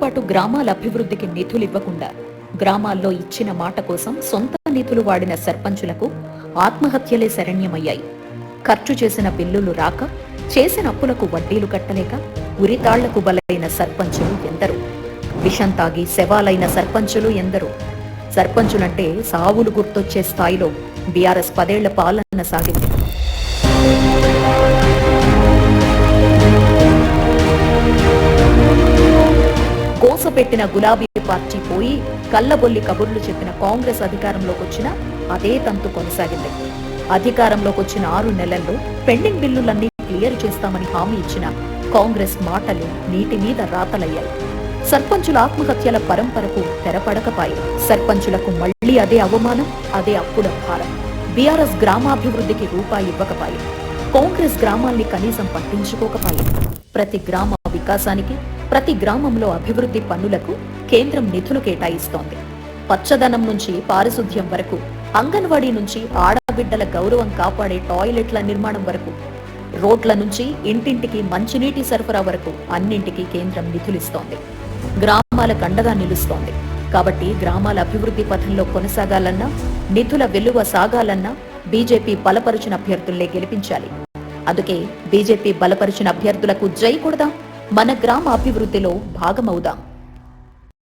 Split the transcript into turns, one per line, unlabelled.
పాటు గ్రామాల అభివృద్ధికి నిధులు ఇవ్వకుండా గ్రామాల్లో ఇచ్చిన మాట కోసం సొంత నిధులు వాడిన సర్పంచులకు ఆత్మహత్యలే శరణ్యమయ్యాయి. ఖర్చు చేసిన బిల్లులు రాక, చేసిన అప్పులకు వడ్డీలు కట్టలేక ఉరితాళ్లకు బలైన సర్పంచులు ఎందరో. విషం తాగి శవాలైన సర్పంచులు ఎందరో. సర్పంచులంటే సావులు గుర్తొచ్చే స్థాయిలో బీఆర్ఎస్ 10 ఏళ్ల పాలన సాగింది. కోసపెట్టిన గులాబీ పార్టీ పోయి కల్లబొల్లి కబుర్లు చెప్పిన కాంగ్రెస్ అధికారంలోకి వచ్చినా అదే తంతు కొనసాగింది. అధికారంలోకి వచ్చిన 6 నెలల్లో పెండింగ్ బిల్లులన్నీ క్లియర్ చేస్తామని హామీ ఇచ్చిన కాంగ్రెస్ మాటలు నీటి మీద రాతలయ్యాయి. సర్పంచుల ఆత్మహత్యల పరంపరకు తెరపడకపాయి. సర్పంచులకు మళ్లీ అదే అవమానం, అదే అప్పుల భారం. బీఆర్ఎస్ గ్రామాభివృద్ధికి రూపాయి ఇవ్వకపాయి. కాంగ్రెస్ గ్రామాల్ని కనీసం పట్టించుకోకపాయి. ప్రతి గ్రామ వికాసానికి, ప్రతి గ్రామంలో అభివృద్ధి పనులకు కేంద్రం నిధులు కేటాయిస్తోంది. పచ్చదనం నుంచి పారిశుధ్యం వరకు, అంగన్వాడీ నుంచి ఆడబిడ్డల గౌరవం కాపాడే టాయిలెట్ల నిర్మాణం వరకు, రోడ్ల నుంచి ఇంటింటికి మంచినీటి సరఫరా వరకు అన్నింటికీ కేంద్రం నిధులిస్తోంది. గ్రామాలకు అండగా నిలుస్తోంది. కాబట్టి గ్రామాల అభివృద్ధి పథంలో కొనసాగాలన్నా, నిధుల వెలువ సాగాలన్నా బీజేపీ బలపరిచిన అభ్యర్థుల్నే గెలిపించాలి. అందుకే బీజేపీ బలపరిచిన అభ్యర్థులకు జై కొడదాం, మన గ్రామ అభివృద్ధిలో భాగమవుదాం.